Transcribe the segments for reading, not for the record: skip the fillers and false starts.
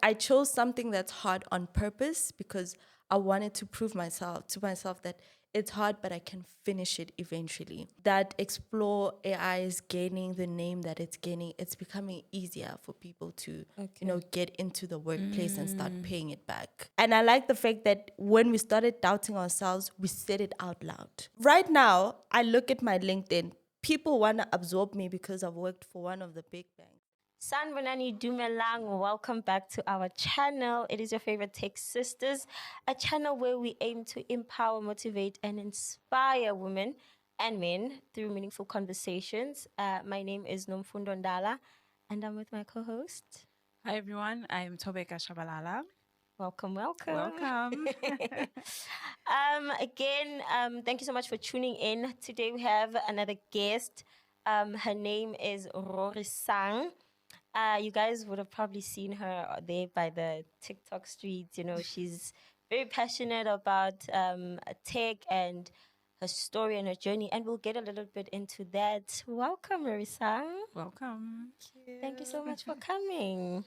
I chose something that's hard on purpose because I wanted to prove myself that it's hard, but I can finish it eventually. That Explore AI is gaining the name that it's gaining. It's becoming easier for people to, get into the workplace and start paying it back. And I like the fact that when we started doubting ourselves, we said it out loud. Right now, I look at my LinkedIn. People want to absorb me because I've worked for one of the big banks. Sanbonani Dumelang, welcome back to our channel. It is your favorite tech sisters, a channel where we aim to empower, motivate, and inspire women and men through meaningful conversations. My name is Nomfundo Ndala, and I'm with my co-host. Hi everyone, I'm Tobeka Shabalala. Welcome, welcome. Welcome. Thank you so much for tuning in. Today we have another guest. Her name is Rorisang. You guys would have probably seen her there by the TikTok streets. She's very passionate about tech and her story and her journey, and we'll get a little bit into that. Welcome, Rorisang. Welcome. Thank you so much for coming.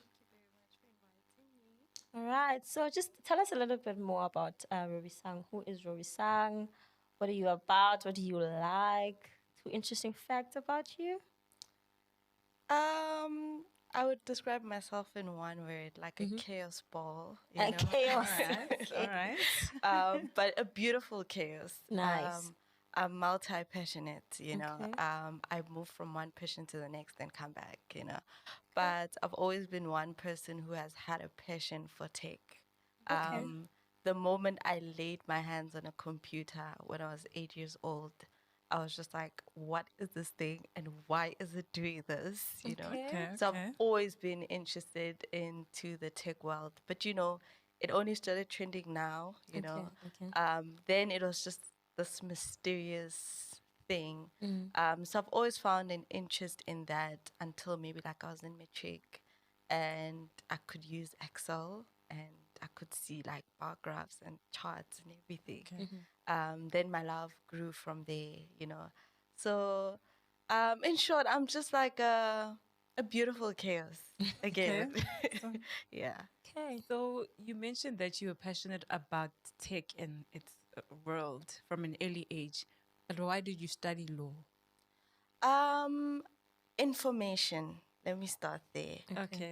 All right. So just tell us a little bit more about Rorisang. Who is Rorisang? What are you about? What do you like? Two interesting facts about you. I would describe myself in one word, like a chaos ball. Chaos. All right. But a beautiful chaos. Nice. I'm multi-passionate, Okay. I move from one passion to the next and come back, But I've always been one person who has had a passion for tech. The moment I laid my hands on a computer when I was 8 years old, I was just like, what is this thing and why is it doing this? Okay. So I've always been interested into the tech world. But it only started trending now, Then it was just this mysterious thing. So I've always found an interest in that until maybe like I was in matric and I could use Excel and I could see like bar graphs and charts and everything. Then my love grew from there. So in short, I'm just like a beautiful chaos again. Yeah. Okay. So you mentioned that you were passionate about tech and its world from an early age. But why did you study law? Information. Let me start there. Okay.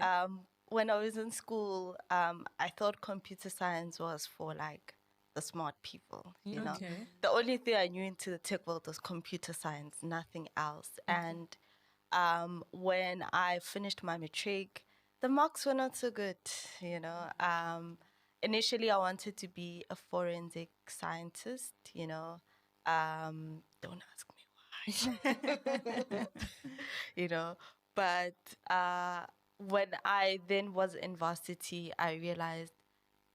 When I was in school, I thought computer science was for like the smart people. Okay. The only thing I knew into the tech world was computer science, nothing else. And when I finished my matric, the marks were not so good. Initially, I wanted to be a forensic scientist. Don't ask me why. you know. But when I then was in varsity, I realized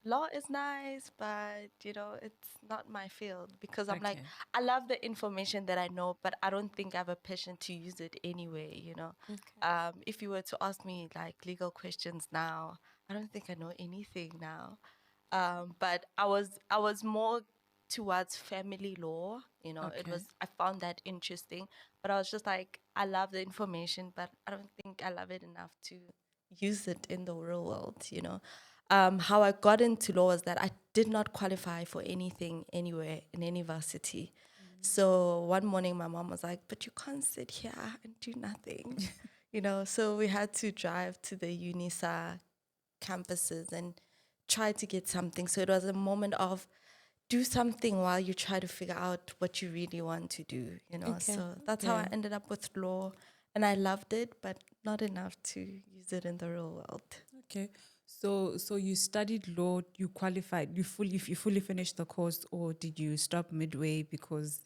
law is nice, but it's not my field because I'm like, Okay. I love the information that I know, but I don't think I have a passion to use it anyway. If you were to ask me like legal questions now, I don't think I know anything now. But I was more towards family law. It Okay. was I found that interesting, but I was just like, I love the information, but I don't think I love it enough to use it in the real world. How I got into law was that I did not qualify for anything anywhere in any varsity. So one morning my mom was like, but you can't sit here and do nothing. So we had to drive to the UNISA campuses and try to get something. So it was a moment of do something while you try to figure out what you really want to do. Okay. So that's how I ended up with law. And I loved it, but not enough to use it in the real world. Okay. So you studied law, you qualified, you fully finished the course, or did you stop midway because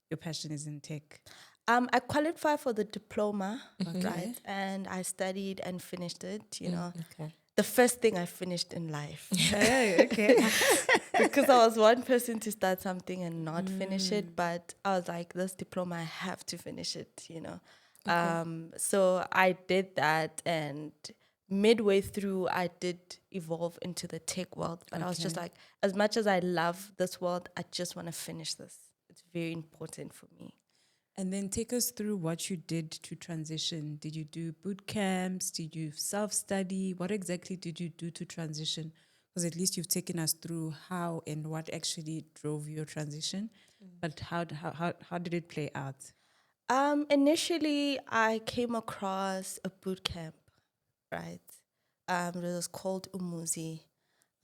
your passion is in tech? I qualified for the diploma, Okay. right? And I studied and finished it. Okay. The first thing I finished in life. Okay. Because I was one person to start something and not finish it, but I was like, this diploma, I have to finish it. So I did that, and midway through, I did evolve into the tech world, but I was just Okay. like, as much as I love this world, I just want to finish this. It's very important for me. And then take us through what you did to transition. Did you do boot camps? Did you self-study? What exactly did you do to transition? Because at least you've taken us through how and what actually drove your transition. But how did it play out? Initially, I came across a boot camp, right? It was called Umuzi.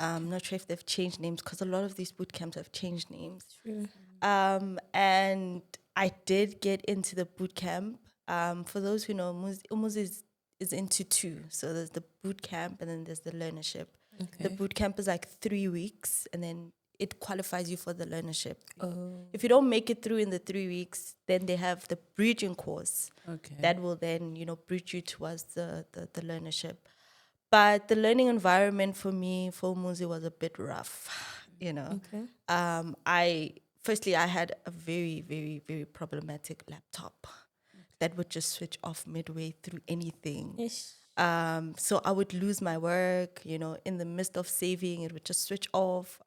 Not sure if they've changed names because a lot of these boot camps have changed names. True. And I did get into the boot camp. For those who know, Umuzi is into two. So there's the boot camp and then there's the learnership. Okay. The boot camp is like 3 weeks and then it qualifies you for the learnership. Oh. If you don't make it through in the 3 weeks, then they have the bridging course Okay. that will then, bridge you towards the learnership. But the learning environment for me, for Muzi, was a bit rough, Okay. I had a very, very, very problematic laptop that would just switch off midway through anything. Yes. So I would lose my work, in the midst of saving, it would just switch off.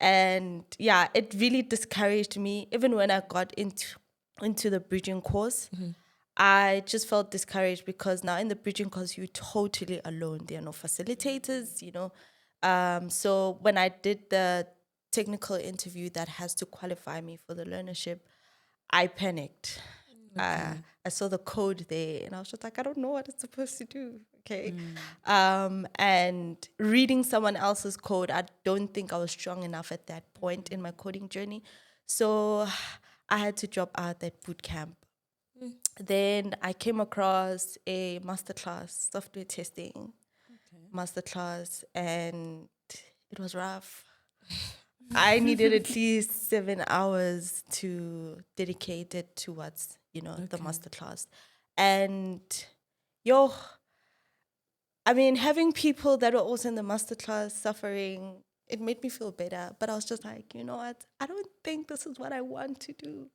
And yeah, it really discouraged me. Even when I got into the bridging course, I just felt discouraged because now in the bridging course, you're totally alone. There are no facilitators, So when I did the technical interview that has to qualify me for the learnership, I panicked. I saw the code there and I was just like, I don't know what it's supposed to do. Okay. And reading someone else's code, I don't think I was strong enough at that point in my coding journey. So I had to drop out that boot camp. Then I came across a masterclass, software testing masterclass, and it was rough. I needed at least 7 hours to dedicate it towards, the masterclass. And having people that were also in the masterclass suffering, it made me feel better. But I was just like, you know what? I don't think this is what I want to do,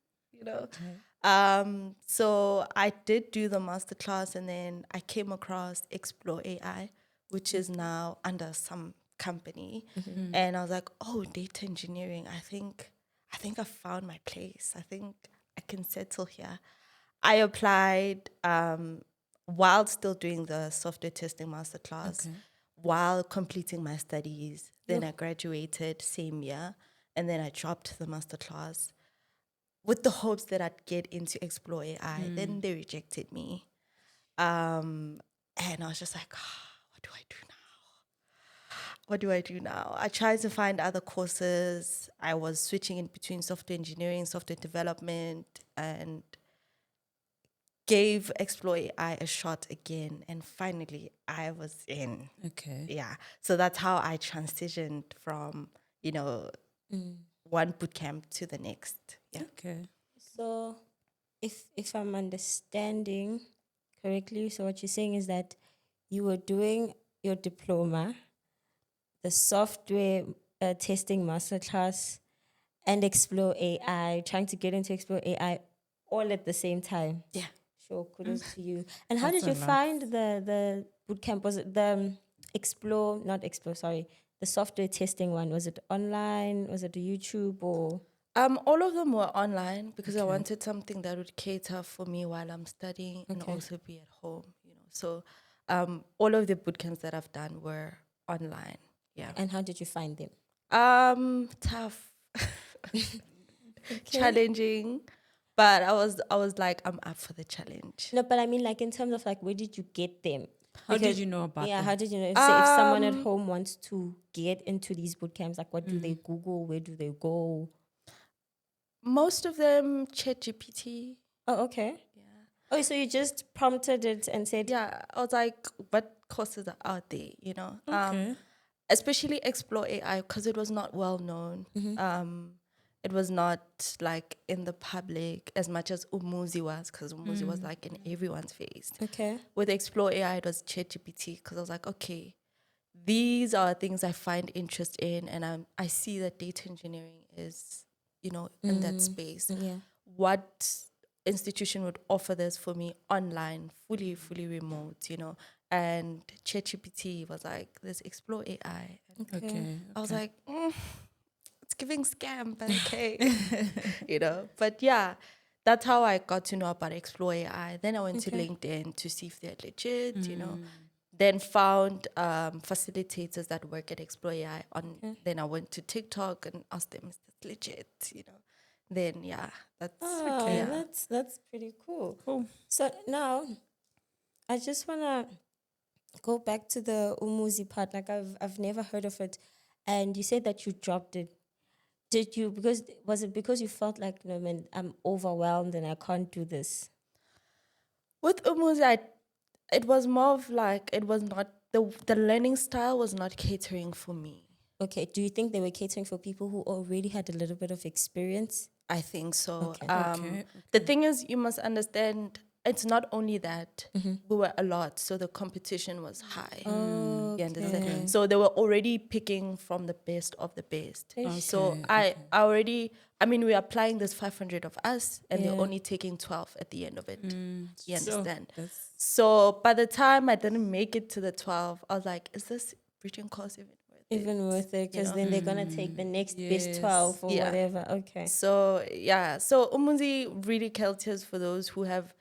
So I did do the masterclass and then I came across Explore AI, which is now under some company. And I was like, oh, data engineering. I think I found my place. I think I can settle here. I applied while still doing the software testing masterclass, while completing my studies. Then I graduated same year, and then I dropped the masterclass with the hopes that I'd get into Explore AI. Then they rejected me. And I was just like, what do I do now? What do I do now? I tried to find other courses. I was switching in between software engineering, software development, and gave Explore AI a shot again. And finally, I was in. Okay. Yeah. So that's how I transitioned from, one bootcamp to the next. Yeah. Okay. So, if I'm understanding correctly, so what you're saying is that you were doing your diploma, the software testing masterclass, and Explore AI, trying to get into Explore AI all at the same time. Yeah. Sure, kudos to you. And how That's did you a lot. find the bootcamp? Was it the the software testing one? Was it online? Was it YouTube or? All of them were online because I Okay. wanted something that would cater for me while I'm studying and also be at home, So all of the bootcamps that I've done were online. Yeah. And how did you find them? Tough. Challenging. But I was like, I'm up for the challenge. No, but I mean, like in terms of like, where did you get them? How did you know about Yeah, them? how did you know? Say if someone at home wants to get into these bootcamps, like what do they Google? Where do they go? Most of them ChatGPT. Oh, okay. Yeah. Oh, so you just prompted it and said, Yeah, I was like, what courses are out there, Okay. Especially Explore AI because it was not well known. It was not like in the public as much as Umuzi was because Umuzi was like in everyone's face. okay. With Explore AI, it was ChatGPT because I was like, okay, these are things I find interest in, and I see that data engineering is, in that space. Yeah. What institution would offer this for me online, fully remote, And ChatGPT was like, let's explore AI. And Okay. I was like, it's giving scam, but okay, But yeah, that's how I got to know about Explore AI. Then I went to LinkedIn to see if they're legit, you know. Then found facilitators that work at Explore AI. Then I went to TikTok and asked them, is this legit, you know. Then, yeah, that's, Oh, yeah. that's pretty cool. Cool. So now I just wanna go back to the Umuzi part. Like I've never heard of it, and you said that you dropped it. Did you, because was it because you felt like, no man, I'm overwhelmed and I can't do this? With Umuzi, it was more of like, it was not, the learning style was not catering for me. Okay, do you think they were catering for people who already had a little bit of experience? I think so. Okay. The thing is, you must understand, it's not only that we were a lot, so the competition was high. You understand? Okay. So they were already picking from the best of the best. So Okay, I already, I mean, we're applying this 500 of us, and Yeah. they're only taking 12 at the end of it. You understand? that's- So by the time I didn't make it to the 12, I was like, is this bridging course even worth it? Even worth it, because then they're gonna take the next best 12 or Yeah. whatever. Okay. So yeah, so Umunzi really caters for those who have,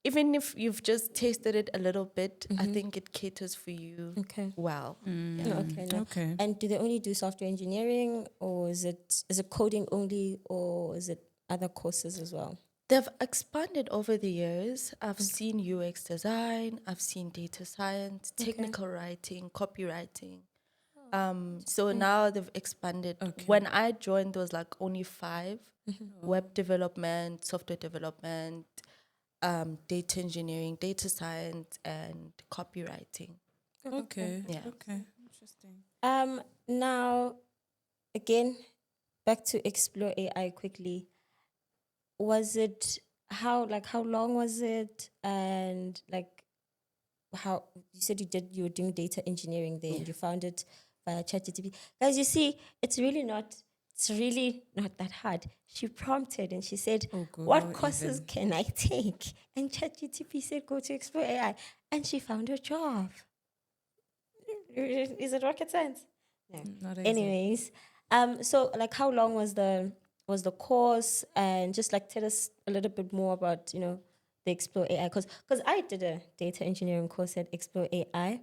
even if you've just tasted it a little bit, I think it caters for you Okay. well. Okay. No. Okay. And do they only do software engineering, or is it coding only, or is it other courses as well? They've expanded over the years. I've seen UX design, I've seen data science, technical writing, copywriting. So now they've expanded. When I joined, there was like only 5: web development, software development, data engineering, data science, and copywriting. Okay. Yeah. Okay. Interesting. Now, again, back to explore AI quickly. Was it how long was it, and like how you said you were doing data engineering there and you found it via ChatGPT. Guys, you see, it's really not that hard. She prompted and she said, what Google courses even. can I take? And ChatGPT said, go to Explore AI. And she found a job. Is it rocket science? No. Not exactly. Anyways, so like how long was the course, and just like tell us a little bit more about, the Explore AI, because I did a data engineering course at Explore AI,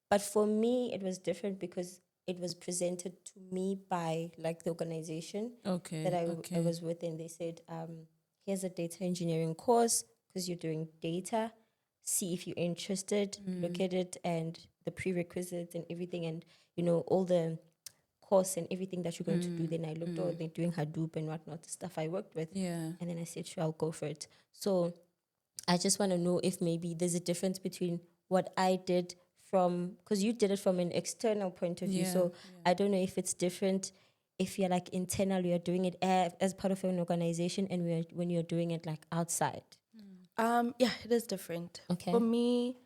but for me it was different because it was presented to me by like the organization Okay. that I Okay. was with, and they said, here's a data engineering course because you're doing data. See if you're interested, look at it and the prerequisites and everything, and all the course and everything that you're going to do. Then I looked over, they're doing Hadoop and whatnot, the stuff I worked with. Yeah. And then I said, sure, I'll go for it. So I just want to know if maybe there's a difference between what I did because you did it from an external point of view. Yeah, So I don't know if it's different if you're like internal, you're doing it as part of an organization, and when you're doing it like outside. Yeah, it is different. Okay. For me,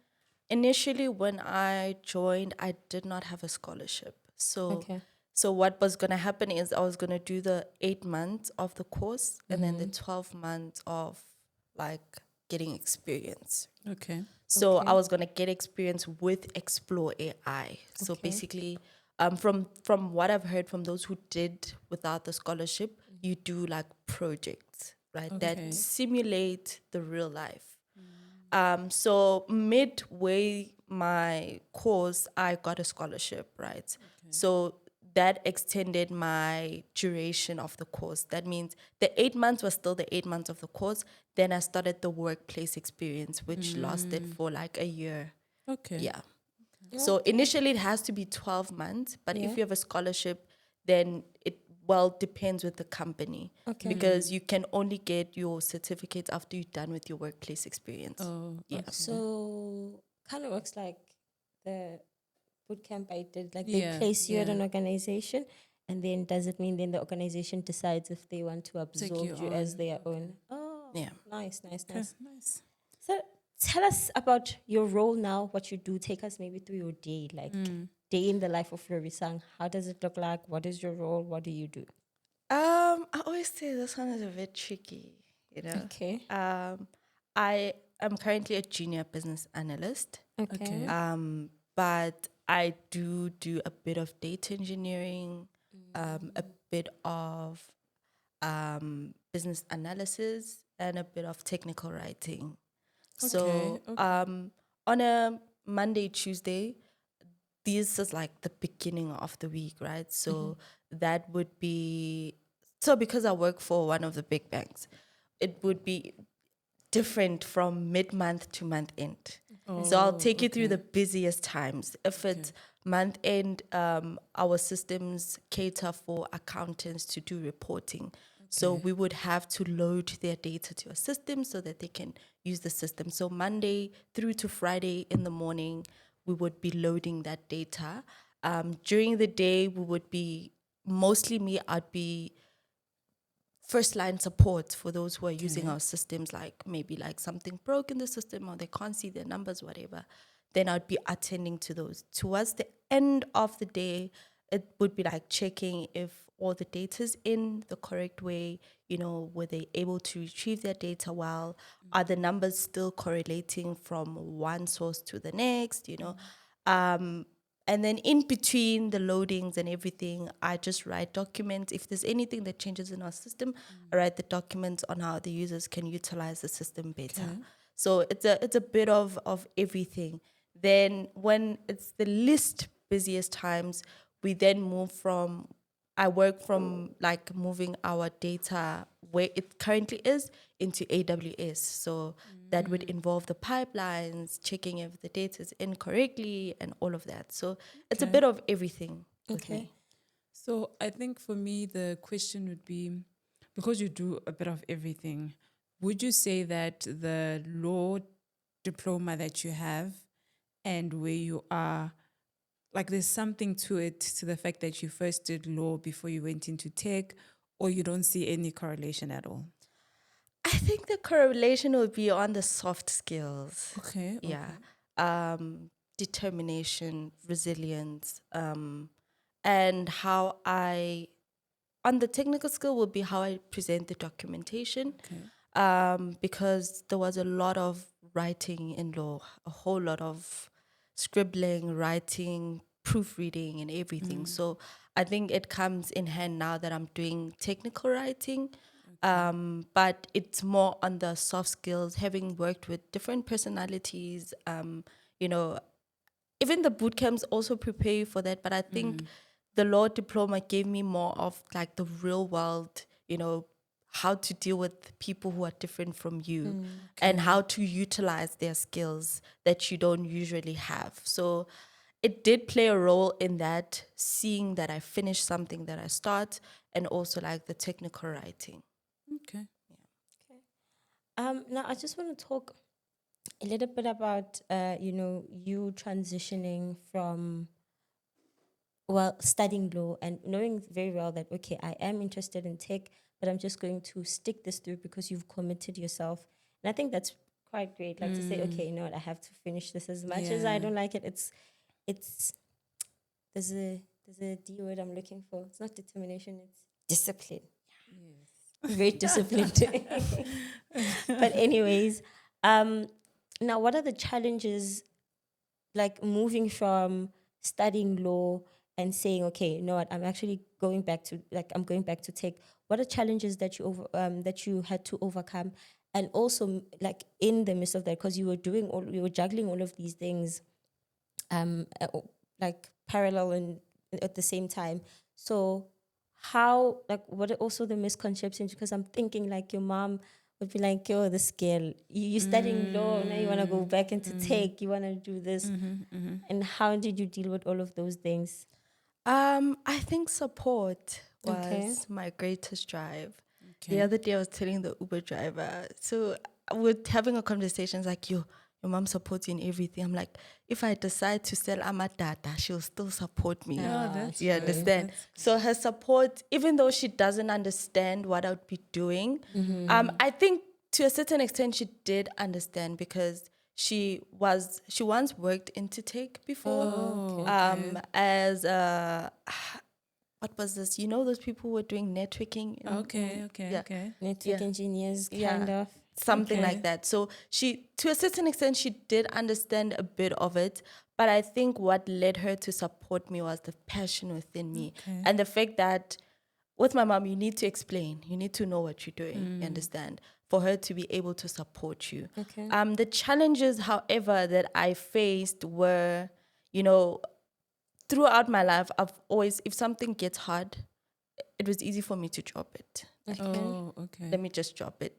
initially when I joined, I did not have a scholarship. So what was going to happen is I was going to do the 8 months of the course and then the 12 months of like getting experience. Okay. So I was going to get experience with Explore AI. So basically, from what I've heard from those who did without the scholarship, you do like projects, right? That simulate the real life. So midway my course, I got a scholarship, right? So that extended my duration of the course. That means the 8 months was still the 8 months of the course. Then I started the workplace experience, which lasted for like a year. Okay. Yeah. So initially it has to be 12 months, but if you have a scholarship, then it depends with the company. Okay. Because you can only get your certificates after you're done with your workplace experience. Oh. Yeah. So kind of works like the bootcamp I did. Like Yeah, they place you at yeah. an organization, and then does it mean then the organization decides if they want to absorb you you as on. their own? Oh, Yeah. nice. Okay. Nice. So tell us about your role now, what you do. Take us maybe through your day, like day in the life of Rorisang. How does it look like? What is your role? What do you do? I always say this one is a bit tricky, Okay. I am currently a junior business analyst. Okay. But I do a bit of data engineering, a bit of business analysis, and a bit of technical writing. Okay, So okay. on a Monday, Tuesday, this is like the beginning of the week, right? So that would be, so because I work for one of the big banks, it would be different from mid-month to month end. So I'll Oh, take you through the okay. busiest times. If it's month end, our systems cater for accountants to do reporting. So Okay. we would have to load their data to a system so that they can use the system. So Monday through to Friday in the morning, we would be loading that data. During the day, we would be, mostly me, I'd be first line support for those who are using Okay. our systems, like maybe like something broke in the system or they can't see their numbers, whatever. Then I'd be attending to those. Towards the end of the day, it would be like checking if all the data's in the correct way, were they able to retrieve their data well? Are the numbers still correlating from one source to the next? And then in between the loadings and everything, I just write documents. If there's anything that changes in our system, I write the documents on how the users can utilize the system better. Okay. So it's a bit of everything. Then when it's the least busiest times, we then move from, I work from like moving our data where it currently is into AWS. So that would involve the pipelines, checking if the data is in correctly and all of that. So it's a Okay. bit of everything with Okay. me. So I think for me, the question would be, because you do a bit of everything, would you say that the law diploma that you have and where you are, like there's something to it, to the fact that you first did law before you went into tech, or you don't see any correlation at all? I think the correlation would be on the soft skills. Okay, Yeah. okay. Determination, resilience, and how I, on the technical skill would be how I present the documentation. Okay. Because there was a lot of writing in law, a whole lot of scribbling, writing, proofreading, and everything. So I think it comes in hand now that I'm doing technical writing. But it's more on the soft skills, having worked with different personalities, you know, even the boot camps also prepare you for that. But I think the law diploma gave me more of like the real world, how to deal with people who are different from you and Okay. how to utilize their skills that you don't usually have. So it did play a role in that, seeing that I finished something that I start, and also like the technical writing. Okay. Now I just want to talk a little bit about you transitioning from, well, studying law and knowing very well that, okay, I am interested in tech, but I'm just going to stick this through because you've committed yourself. And I think that's quite great. Like to say, okay, you know what, I have to finish this. As much as I Yeah. don't like it, it's there's a D word I'm looking for. It's not determination, it's discipline. Very disciplined. But anyways, now what are the challenges, like moving from studying law and saying, okay, you know what, I'm actually going back to, like, I'm going back to tech. What are challenges that that you had to overcome, and also like in the midst of that, because you were juggling all of these things, like parallel and at the same time. So how, like, what are also the misconceptions? Because I'm thinking like your mom would be like, "Yo, this girl, you're studying law, now you want to go back into tech, you want to do this." And how did you deal with all of those things? I think support Okay. was my greatest drive. The Okay. other day I was telling the Uber driver, so we're having a conversation, it's like, your mom supports you in everything. I'm like, if I decide to sell Amadada, she'll still support me. Oh, Ah, that's You good. understand? That's So her support, even though she doesn't understand what I would be doing, I think to a certain extent she did understand, because she once worked into tech before, Oh, okay. as a, what was this? You know those people who were doing networking Okay, okay, yeah, okay. network yeah, engineers, kind yeah, of. something like Okay. that. So she, to a certain extent, she did understand a bit of it, but I think what led her to support me was the passion within me Okay. and the fact that with my mom, you need to explain. You need to know what you're doing. You understand? For her to be able to support you. Okay. The challenges, however, that I faced were, you know, throughout my life, I've always, if something gets hard, it was easy for me to drop it. Oh, okay. Let me just drop it.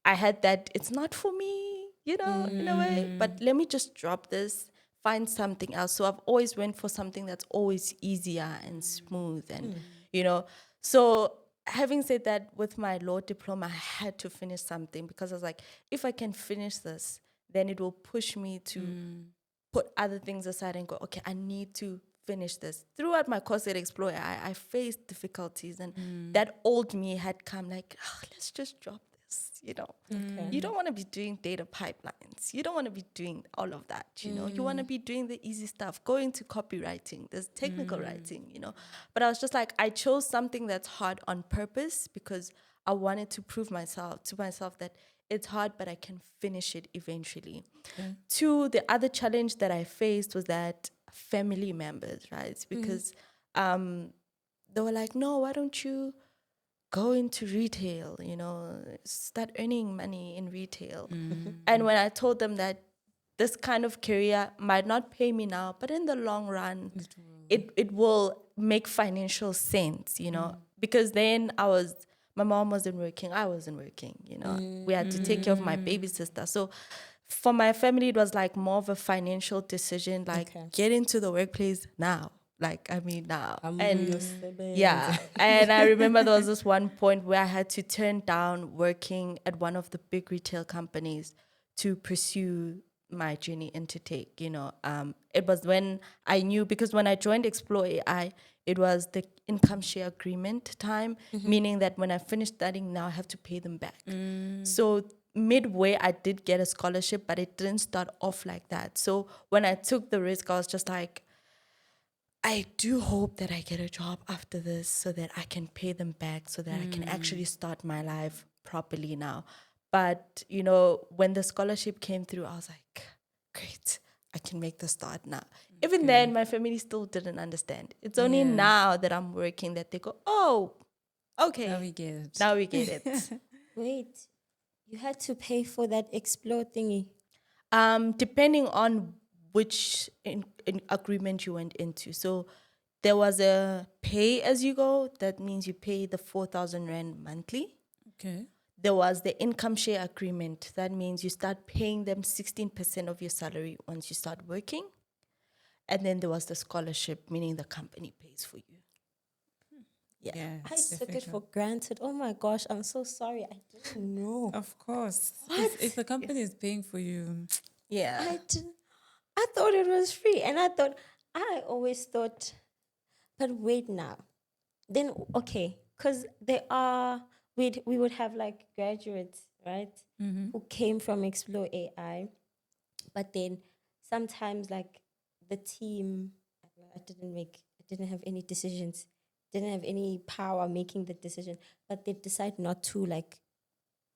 I had that, it's not for me, you know, in a way, but let me just drop this, find something else. So I've always went for something that's always easier and smooth and, you know. So having said that, with my law diploma, I had to finish something because I was like, if I can finish this, then it will push me to put other things aside and go, okay, I need to finish this. Throughout my course at Explore, I faced difficulties, and that old me had come like, let's just drop this, you know. Okay. You don't want to be doing data pipelines. You don't want to be doing all of that, you know. You want to be doing the easy stuff, go into copywriting, there's technical writing, you know. But I was just like, I chose something that's hard on purpose because I wanted to prove to myself that it's hard, but I can finish it eventually. Okay. Two, the other challenge that I faced was that family members, right? Because they were like, no, why don't you go into retail, you know, start earning money in retail. And when I told them that this kind of career might not pay me now, but in the long run, it will make financial sense, you know, because then my mom wasn't working, I wasn't working, you know, we had to take care of my baby sister. So for my family, it was like more of a financial decision, like Okay. get into the workplace now. Like, I mean, now. And Your siblings. yeah. And I remember there was this one point where I had to turn down working at one of the big retail companies to pursue my journey into tech, you know. It was when I knew, because when I joined Explore AI, it was the income share agreement time, meaning that when I finished studying now, I have to pay them back. So midway, I did get a scholarship, but it didn't start off like that. So when I took the risk, I was just like, I do hope that I get a job after this so that I can pay them back, so that I can actually start my life properly now. But, you know, when the scholarship came through, I was like, great, I can make the start now. Even then, my family still didn't understand. It's only now that I'm working that they go, oh, okay. Now we get it. Now we get it. Wait, you had to pay for that Explore thingy. Depending on which in agreement you went into. So there was a pay as you go. That means you pay the 4,000 Rand monthly. Okay. There was the income share agreement. That means you start paying them 16% of your salary once you start working. And then there was the scholarship, meaning the company pays for you. Yeah. I took it for granted. Oh my gosh, I'm so sorry. I didn't know. Of course. What? If the company is paying for you, Yeah. I thought it was free, and I always thought, but wait now, then okay, because we would have like graduates, right, who came from Explore AI, but then sometimes like the team, I didn't have any decisions, didn't have any power making the decision, but they decide not to like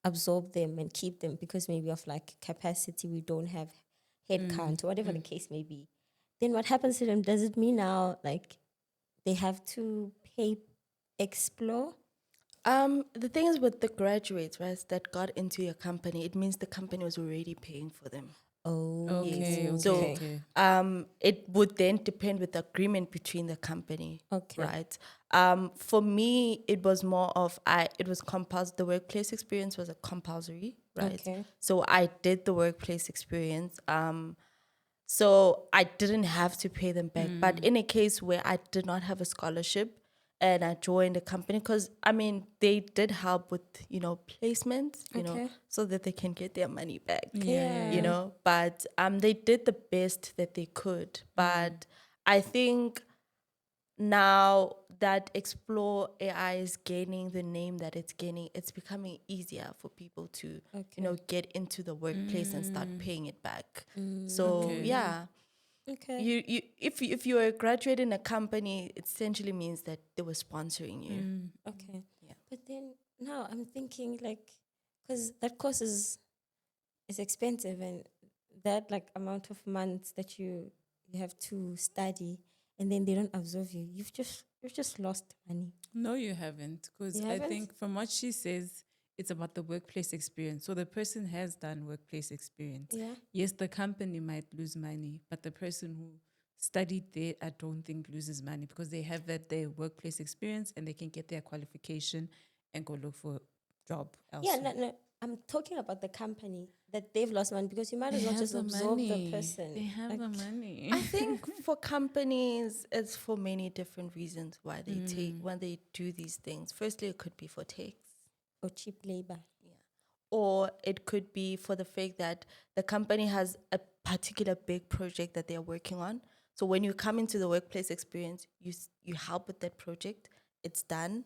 absorb them and keep them because maybe of like capacity, we don't have head count or whatever the case may be. Then what happens to them? Does it mean now like they have to pay Explore? The thing is with the graduates, right, that got into your company, it means the company was already paying for them. Oh, okay, So, okay. it would then depend with the agreement between the company, Okay. right? For me, it was more of it was compulsory. The workplace experience was a compulsory, right? Okay. So I did the workplace experience. So I didn't have to pay them back. But in a case where I did not have a scholarship and I joined the company, because I mean, they did help with, you know, placements, you know, Okay. so that they can get their money back, Yeah. you know. But they did the best that they could. But I think now that Explore AI is gaining the name that it's gaining, it's becoming easier for people to, you know, get into the workplace and start paying it back. So Okay. yeah, Okay. if you were a graduate in a company, it essentially means that they were sponsoring you. Okay. Yeah. But then now I'm thinking like, because that course is expensive, and that like amount of months that you have to study, and then they don't absorb you, you've just lost money. No, you haven't. Because You I haven't? think from what she says, it's about the workplace experience. So the person has done workplace experience. Yeah. Yes, the company might lose money, but the person who studied there, I don't think loses money because they have that their workplace experience and they can get their qualification and go look for a job Yeah, elsewhere. no, I'm talking about the company that they've lost money because you might They as well have just the absorb the money. person. They have the Like, money. I think for companies, it's for many different reasons why they take when they do these things. Firstly, it could be for takes, or cheap labor. or it could be for the fact that the company has a particular big project that they're working on. So when you come into the workplace experience, you help with that project. It's done.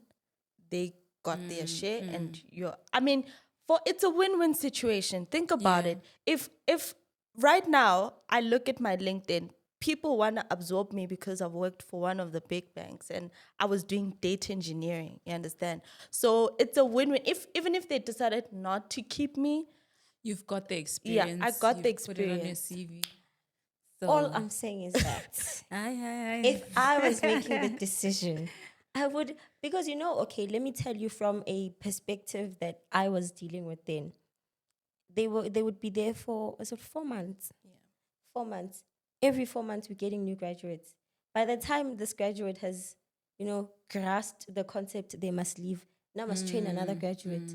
They got their share, and you're. I mean, for it's a win-win situation. Think about Yeah. it. If right now I look at my LinkedIn, people want to absorb me because I've worked for one of the big banks and I was doing data engineering. You understand? So it's a win-win. If even if they decided not to keep me, You've got the yeah, I experience. got the You've put it on your experience. CV. All So, I'm saying is that aye, aye, if aye. I was making the decision, I would, because okay, let me tell you from a perspective that I was dealing with then. They would be there for, was it 4 months? Yeah. 4 months. Every 4 months we're getting new graduates. By the time this graduate has, grasped the concept, they must leave. Now must train another graduate.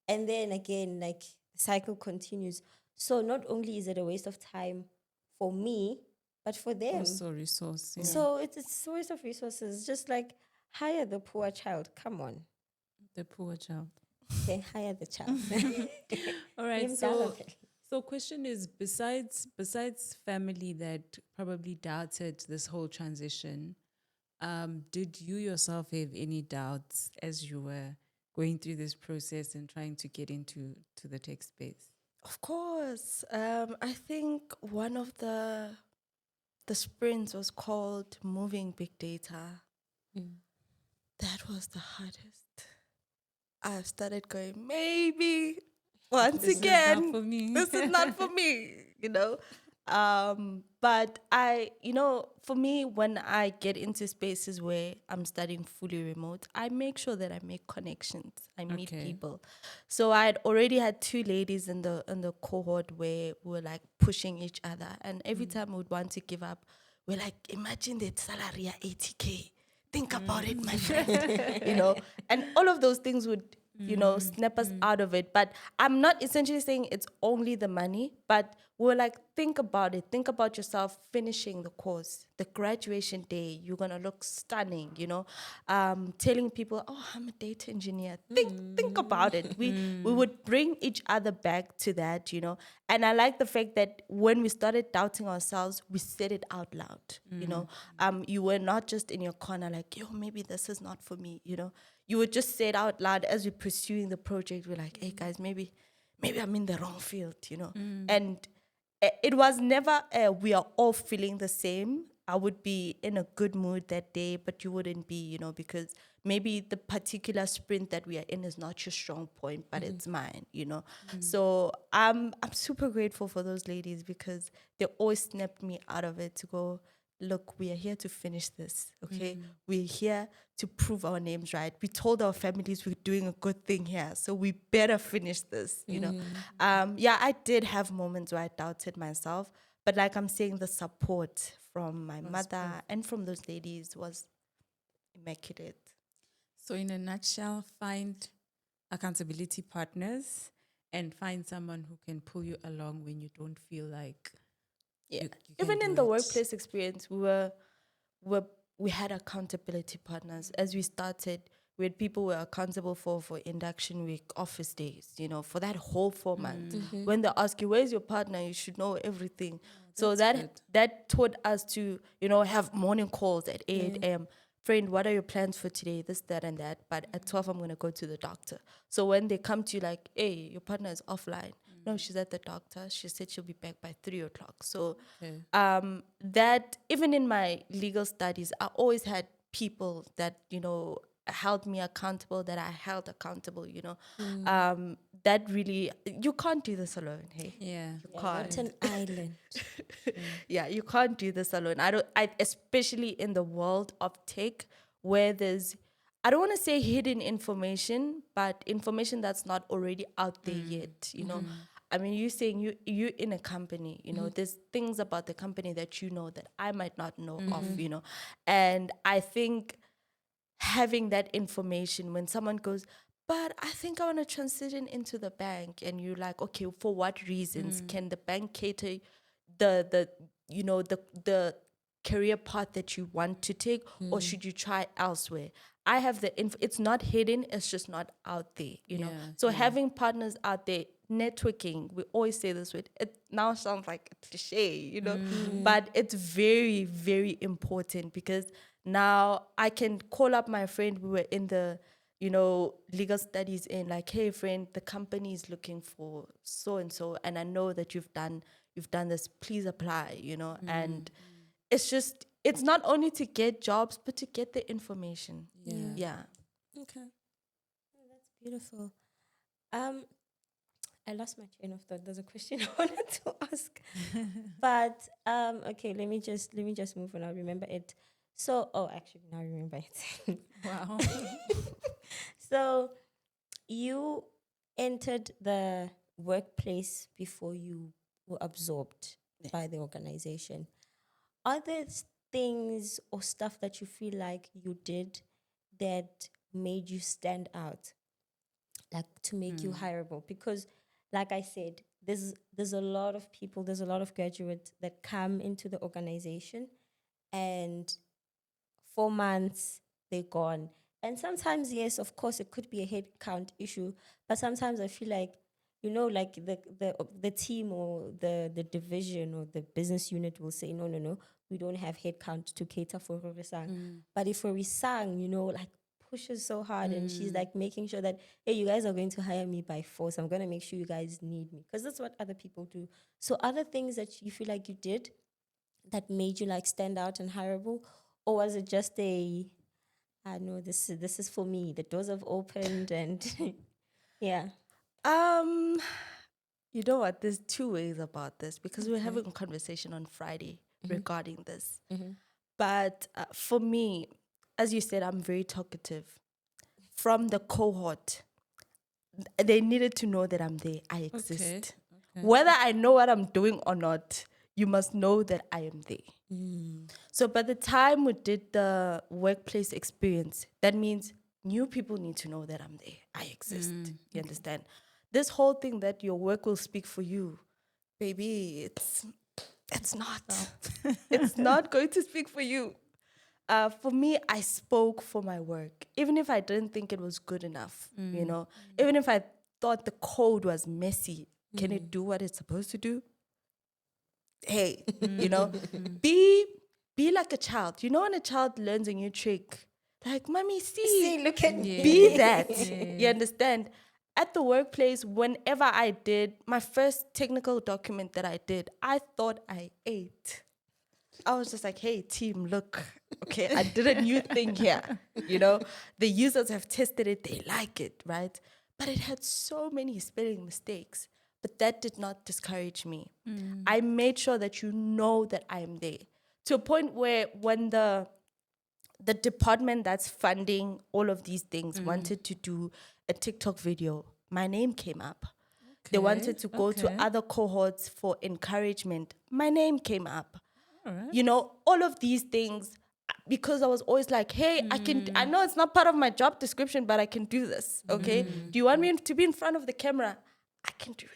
And then again, like the cycle continues. So not only is it a waste of time for me, but for them. Also resource. Yeah. So it's a waste of resources. Just like hire the poor child. Come on. The poor child. Okay, hire the child. All right. Him So, Dalapel. so question is, besides family that probably doubted this whole transition, did you yourself have any doubts as you were going through this process and trying to get into the tech space? Of course. I think one of the sprints was called moving big data. That was the hardest. I started going, maybe once This is not again, for me. this is not for me. But for me, when I get into spaces where I'm studying fully remote, I make sure that I make connections. I meet Okay. people. So I had already had two ladies in the cohort where we were like pushing each other, and every time we'd want to give up, we're like, imagine that salary at 80K. Think about it, my friend. And all of those things would snap us out of it. But I'm not essentially saying it's only the money, but we're like, think about it. Think about yourself finishing the course, the graduation day. You're gonna look stunning, telling people, oh, I'm a data engineer. Think about it. We would bring each other back to that. And I like the fact that when we started doubting ourselves, we said it out loud. You were not just in your corner like, yo, maybe this is not for me. You would just say it out loud as we're pursuing the project. We're like, hey guys, maybe I'm in the wrong field. And it was never we are all feeling the same. I would be in a good mood that day, but you wouldn't be, because maybe the particular sprint that we are in is not your strong point, but it's mine. So I'm super grateful for those ladies because they always snapped me out of it to go, look, we are here to finish this, okay? We're here to prove our names right. We told our families we're doing a good thing here, so we better finish this. Yeah, I did have moments where I doubted myself, but like I'm saying, the support from my mother and from those ladies was immaculate. So, in a nutshell, find accountability partners and find someone who can pull you along when you don't feel like Yeah. you can Even do in the it. workplace experience, we had accountability partners. As we started, we had people we were accountable for induction week, office days, for that whole 4 months. When they ask you, where's your partner? You should know everything. So that's good. that taught us to, have morning calls at 8 a.m. Friend, what are your plans for today? This, that, and that. But at 12, I'm going to go to the doctor. So when they come to you like, hey, your partner is offline. No, she's at the doctor. She said she'll be back by 3 o'clock. So Okay. that even in my legal studies, I always had people that, held me accountable, that I held accountable, that really, you can't do this alone. Hey, Yeah. you Yeah, can't. not an island. Yeah, you can't do this alone. Especially in the world of tech, where there's, I don't want to say hidden information, but information that's not already out there yet. I mean, you saying you in a company, there's things about the company that that I might not know of, and I think having that information when someone goes, but I think I want to transition into the bank, and you're like, okay, for what reasons can the bank cater the the career path that you want to take, or should you try elsewhere? I have it's not hidden, it's just not out there, Yeah, so yeah. having partners out there, networking, we always say this, with it now sounds like a cliche, but it's very, very important, because now I can call up my friend. We were in the legal studies, in like, hey friend, the company is looking for so and so, and I know that you've done this, please apply, and it's not only to get jobs, but to get the information. Yeah. Okay. Oh, that's beautiful. Um, I lost my train of thought. There's a question I wanted to ask, but okay. Let me just move on. I'll remember it. So, oh, actually, now I remember it. Wow. So, you entered the workplace before you were absorbed by the organization. Are there things or stuff that you feel like you did that made you stand out, like to make you hireable? Because, like I said, there's a lot of people, there's a lot of graduates that come into the organization, and 4 months they're gone. And sometimes, yes, of course, it could be a head count issue, but sometimes I feel like, like the team or the division or the business unit will say, no, no, no, we don't have head count to cater for Rorisang. But if Rorisang, like pushes so hard, and she's like making sure that, hey, you guys are going to hire me by force, I'm going to make sure you guys need me, because that's what other people do. So other things that you feel like you did that made you like stand out and hireable, or was it just I know this is for me, the doors have opened, and yeah. um you know what, there's two ways about this, because we were having a conversation on Friday regarding this. But for me, as you said, I'm very talkative. From the cohort, they needed to know that I'm there, I exist. Whether I know what I'm doing or not, you must know that I am there. So by the time we did the workplace experience, that means new people need to know that I'm there, I exist. You understand? This whole thing that your work will speak for you, baby, it's not. It's not going to speak for you. For me, I spoke for my work, even if I didn't think it was good enough. Even if I thought the code was messy, can it do what it's supposed to do? Hey, be like a child. When a child learns a new trick, like, mommy, see, See, look at me. be that. You understand? At the workplace, whenever I did my first technical document that I did, I thought I ate. I was just like, hey, team, look, okay, I did a new thing here. The users have tested it, they like it, right? But it had so many spelling mistakes. But that did not discourage me. I made sure that you know that I am there, to a point where when the department that's funding all of these things wanted to do a TikTok video, my name came up. They wanted to go to other cohorts for encouragement, my name came up. All of these things, because I was always like, hey, I know it's not part of my job description, but I can do this, okay? Do you want me to be in front of the camera? I can do it.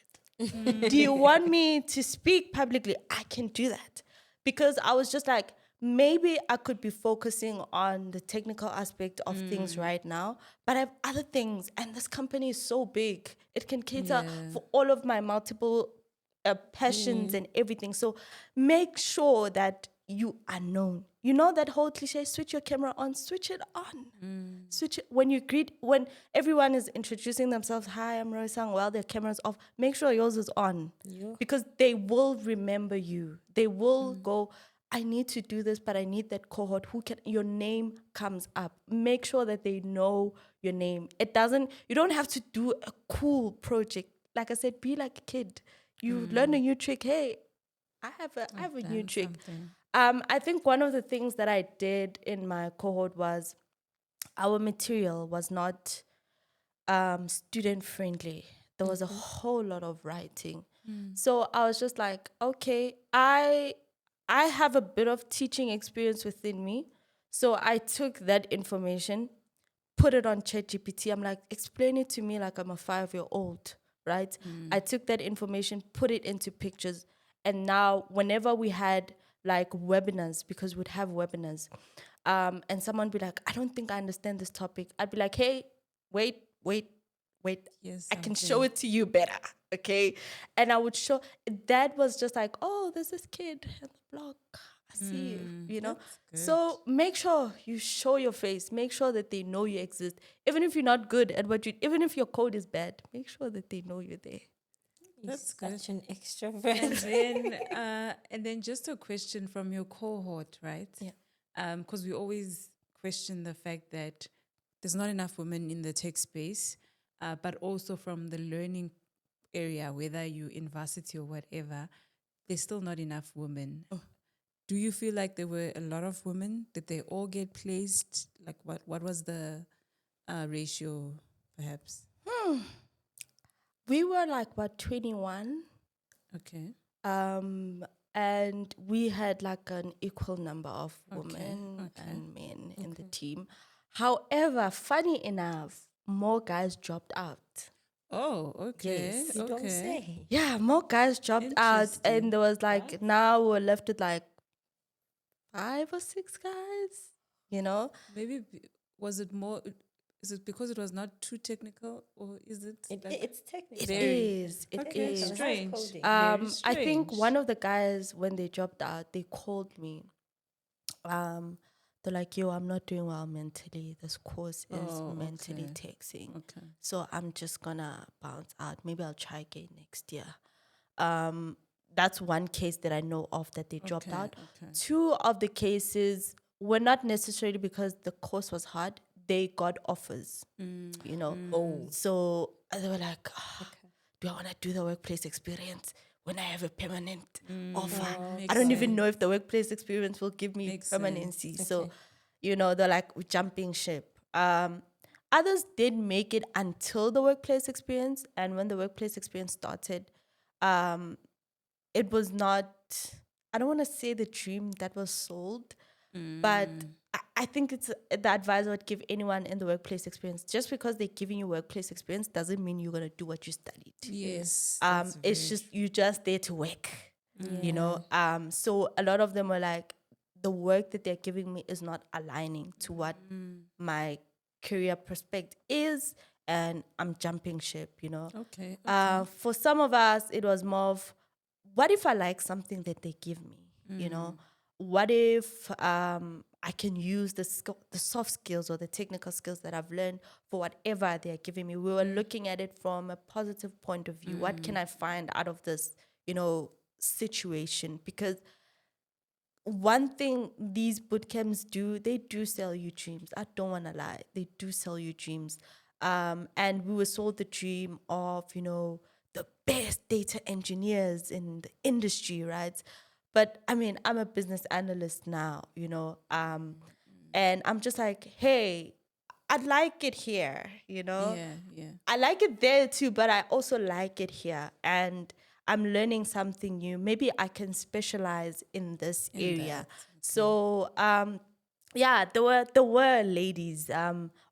Do you want me to speak publicly? I can do that. Because I was just like, maybe I could be focusing on the technical aspect of things right now, but I have other things, and this company is so big. It can cater for all of my multiple passions and everything. So make sure that you are known. That whole cliche, switch your camera on, switch it on. Switch it when everyone is introducing themselves, hi, I'm Rorisang, while their camera's off, make sure yours is on. Yeah. Because they will remember you. They will go, I need to do this, but I need that cohort who can, your name comes up. Make sure that they know your name. You don't have to do a cool project. Like I said, be like a kid. You learn a new trick. Hey, I have a new Done trick. something. I think one of the things that I did in my cohort was our material was not student friendly. There was a whole lot of writing. So I was just like, okay, I have a bit of teaching experience within me. So I took that information, put it on ChatGPT. I'm like, explain it to me like I'm a 5-year-old, right? I took that information, put it into pictures, and now whenever we had like webinars, because we'd have webinars, and someone be like, I don't think I understand this topic. I'd be like, hey, wait, Here's I can show something. it to you better, okay? And I would show. That was just like, oh, there's this kid in the block. I see you, you know. That's good. So make sure you show your face. Make sure that they know you exist, even if you're not good at what you. Even if your code is bad, make sure that they know you're there. That's You're good. such an extrovert. And then just a question from your cohort, right? Yeah. Because we always question the fact that there's not enough women in the tech space, but also from the learning area, whether you in varsity or whatever, there's still not enough women. Do you feel like there were a lot of women? Did they all get placed? Like what was the ratio, perhaps? We were like what 21, Okay. and we had like an equal number of Okay, women okay, and men in the team. However, funny enough, more guys dropped out. Oh, okay. Yes. You don't Okay. say. Yeah, more guys dropped out, and there was like now we're left with like 5 or 6 guys. You know, Maybe was it more? Is it because it was not too technical, or is it like It's technical. it very is. It okay? is. Strange. Coding. Very I think strange. one of the guys when they dropped out, they called me. They're like, "Yo, I'm not doing well mentally. This course is Oh, mentally okay. taxing, Okay. so I'm just gonna bounce out. Maybe I'll try again next year." Um, that's one case that I know of that they dropped Okay, out. okay. 2 of the cases were not necessarily because the course was hard. They got offers, you know. Oh. So they were like, do I want to do the workplace experience when I have a permanent offer? I Makes don't even sense. know if the workplace experience will give me Makes permanency. sense. So, you know, they're like, we're jumping ship. Others did make it until the workplace experience. And when the workplace experience started, it was not, I don't want to say the dream that was sold, but I think it's the advice I would give anyone in the workplace experience. Just because they're giving you workplace experience doesn't mean you're going to do what you studied. Yes. That's It's very just, you're just there to work, you Yeah. know. So a lot of them were like, the work that they're giving me is not aligning to what my career prospect is, and I'm jumping ship, you know. Okay. For some of us, it was more of, what if I like something that they give me? You know, what if I can use the soft skills or the technical skills that I've learned for whatever they are giving me? We were looking at it from a positive point of view. What can I find out of this, you know, situation? Because one thing these bootcamps do, they do sell you dreams. I don't want to lie. They do sell you dreams. And we were sold the dream of, you know, the best data engineers in the industry, right? But I mean, I'm a business analyst now, you know, and I'm just like, hey, I'd like it here, you know? Yeah. Yeah. I like it there too, but I also like it here. And I'm learning something new. Maybe I can specialize in this area. So yeah, there were ladies.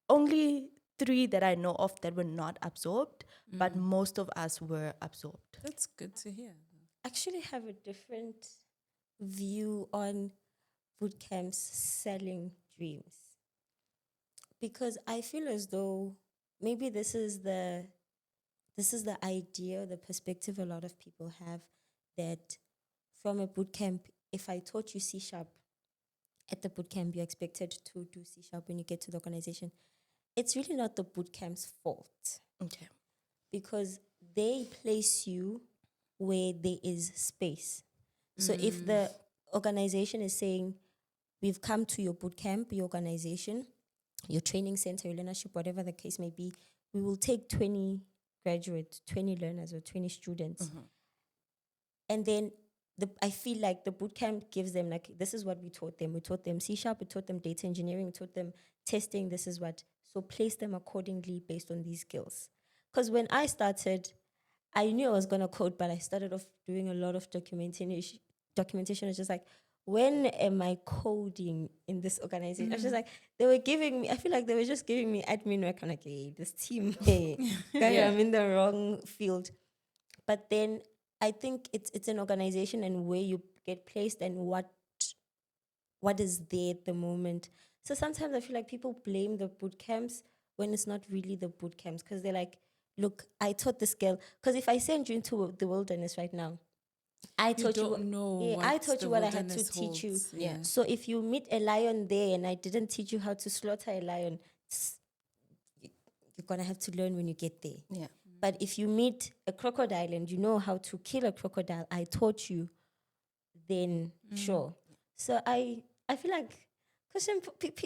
Only 3 that I know of that were not absorbed, but most of us were absorbed. That's good to hear. Actually have a different view on boot camps selling dreams. Because I feel as though maybe this is the idea, the perspective a lot of people have, that from a boot camp, if I taught you C sharp at the boot camp, you're expected to do C sharp when you get to the organization. It's really not the boot camp's fault, Okay. because they place you where there is space. So if the organization is saying, we've come to your bootcamp, your organization, your training center, your learnership, whatever the case may be, we will take 20 graduates, 20 learners, or 20 students. And then I feel like the bootcamp gives them, like, this is what we taught them. We taught them C#, we taught them data engineering, we taught them testing, this is what. So place them accordingly based on these skills. Because when I started, I knew I was going to code, but I started off doing a lot of documentation. It's just like, when am I coding in this organization? I was just like, they were giving me, I feel like they were just giving me admin work. I'm like, hey, this team, hey, I'm in the wrong field. But then I think it's an organization and where you get placed and what is there at the moment. So sometimes I feel like people blame the boot camps when it's not really the boot camps, because they're like, look, I taught this girl. Because if I send you into the wilderness right now, I taught you. I taught you what I had to teach you. Yeah. So if you meet a lion there and I didn't teach you how to slaughter a lion, you're gonna have to learn when you get there. Yeah. But if you meet a crocodile and you know how to kill a crocodile, I taught you, then sure. So I feel like, because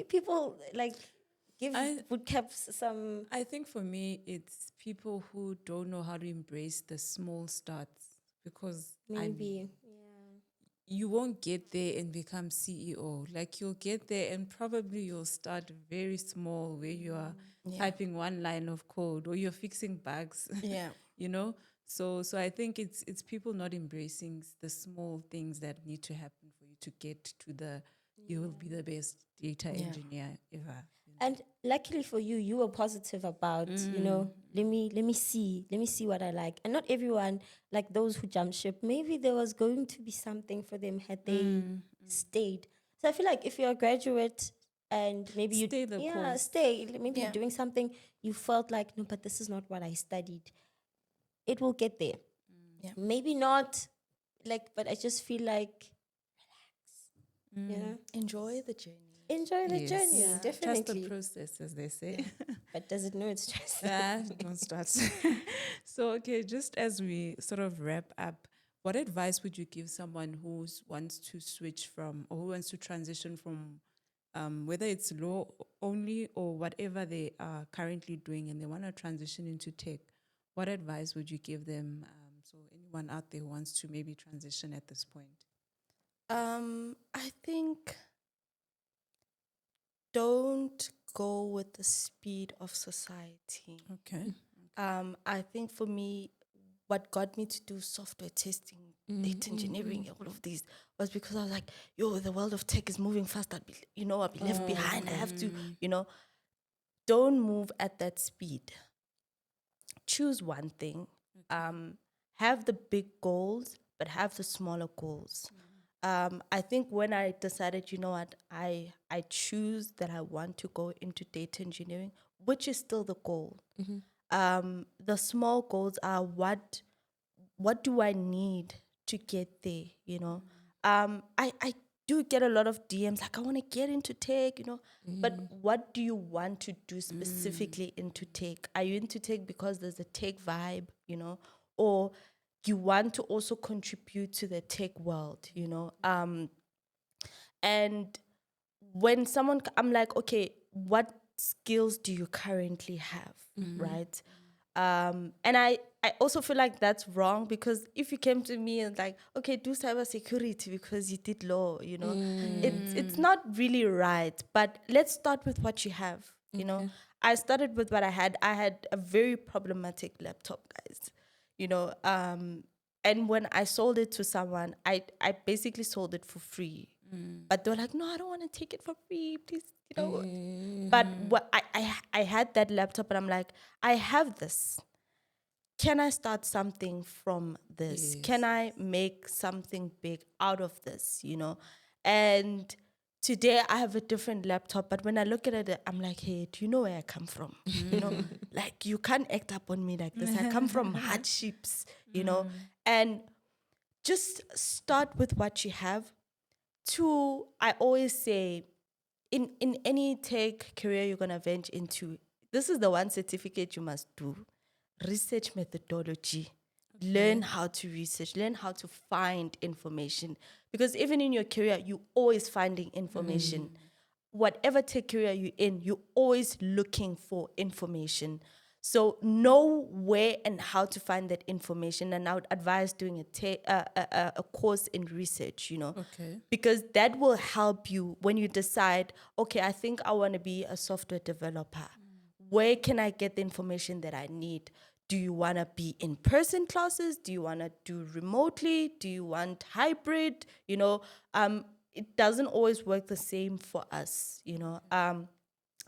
people like give bootcamps some. I think for me, it's people who don't know how to embrace the small starts, because Maybe. you won't get there and become CEO. Like, you'll get there and probably you'll start very small, where you are typing one line of code or you're fixing bugs. Yeah. You know? So I think it's people not embracing the small things that need to happen for you to get to the you will be the best data engineer ever. And luckily for you, you were positive about, let me see what I like. And not everyone, like those who jumped ship, maybe there was going to be something for them had they stayed. So I feel like if you're a graduate and maybe you Stay the course. stay, maybe you're doing something, you felt like, no, but this is not what I studied. It will get there. Yeah. Maybe not, but I just feel like, relax. Enjoy the journey. Enjoy the journey, definitely. Trust the process, as they say. But does it know it's stress? Don't start. So, okay, just as we sort of wrap up, what advice would you give someone who wants to switch from, or who wants to transition from, whether it's law only or whatever they are currently doing, and they want to transition into tech? What advice would you give them? So anyone out there who wants to maybe transition at this point? I think don't go with the speed of society. Okay. I think for me, what got me to do software testing, data engineering, all of these, was because I was like, yo, the world of tech is moving fast. I'll be left behind. I have to, don't move at that speed. Choose one thing. Have the big goals, but have the smaller goals. I think when I decided, you know what, I choose that I want to go into data engineering, which is still the goal. The small goals are what do I need to get there, I do get a lot of DMs like, I want to get into tech, but what do you want to do specifically into tech? Are you into tech because there's a tech vibe, or you want to also contribute to the tech world, and when I'm like, okay, what skills do you currently have, right? And I also feel like that's wrong, because if you came to me and like, okay, do cybersecurity because you did law, it's not really right. But let's start with what you have. I started with what I had. I had a very problematic laptop, guys. And when I sold it to someone, I basically sold it for free. But they're like, no, I don't want to take it for free, please. But what I had that laptop, and I'm like, I have this. Can I start something from this? Can I make something big out of this? And today I have a different laptop, but when I look at it, I'm like, hey, do you know where I come from? Like, you can't act up on me like this. I come from hardships, and just start with what you have. Two, I always say, in any tech career you're going to venture into, this is the one certificate you must do: research methodology. Learn how to research, learn how to find information. Because even in your career, you always finding information. Whatever tech career you're in, you're always looking for information. So know where and how to find that information. And I would advise doing a course in research, Okay. because that will help you when you decide, okay, I think I want to be a software developer. Where can I get the information that I need? Do you want to be in person classes? Do you want to do remotely? Do you want hybrid? It doesn't always work the same for us, and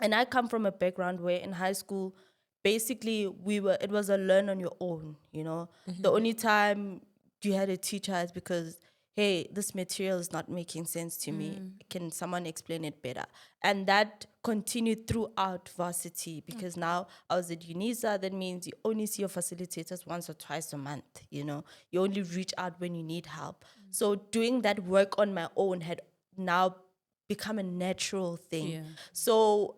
I come from a background where in high school, basically it was a learn on your own. The only time you had a teacher is because, hey, this material is not making sense to me. Can someone explain it better? And that continued throughout varsity, because now I was at UNISA. That means you only see your facilitators once or twice a month. You only reach out when you need help. So doing that work on my own had now become a natural thing. Yeah. So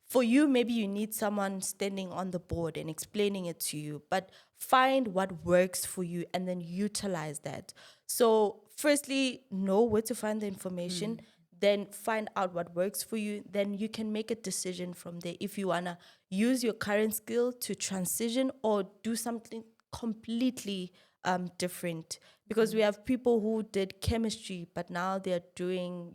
for you, maybe you need someone standing on the board and explaining it to you, but find what works for you and then utilize that. So firstly, know where to find the information, then find out what works for you. Then you can make a decision from there if you want to use your current skill to transition or do something completely different. Because we have people who did chemistry, but now they're doing,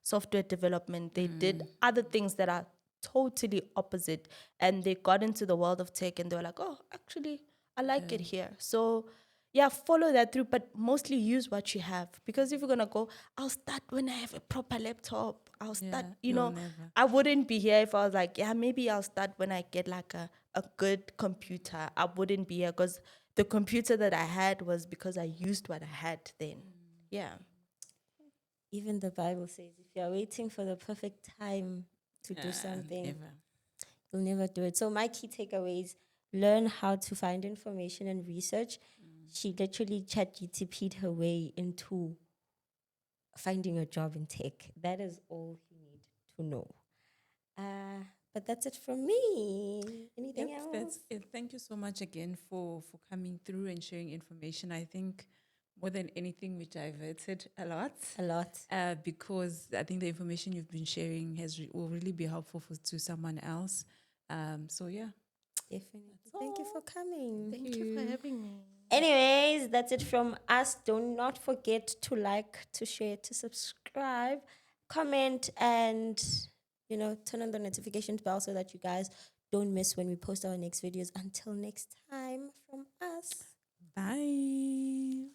software development. They did other things that are totally opposite, and they got into the world of tech and they were like, oh, actually, I like it here. So yeah, follow that through, but mostly use what you have. Because if you're gonna go, I'll start when I have a proper laptop. I'll start, you'll never. I wouldn't be here if I was like, yeah, maybe I'll start when I get like a good computer. I wouldn't be here because the computer that I had was because I used what I had then. Yeah. Even the Bible says if you're waiting for the perfect time to do something, Never. you'll never do it. So my key takeaways: learn how to find information and research. She literally chat GTP'd her way into finding a job in tech. That is all you need to know. But that's it from me. Anything Yep, else? that's it. Thank you so much again for coming through and sharing information. I think more than anything, we diverted a lot. A lot. Because I think the information you've been sharing will really be helpful to someone else. So yeah. Definitely. Thank you for coming. Thank you for having me. Anyways, that's it from us. Do not forget to like, to share, to subscribe, comment, and turn on the notifications bell so that you guys don't miss when we post our next videos. Until next time, from us. Bye.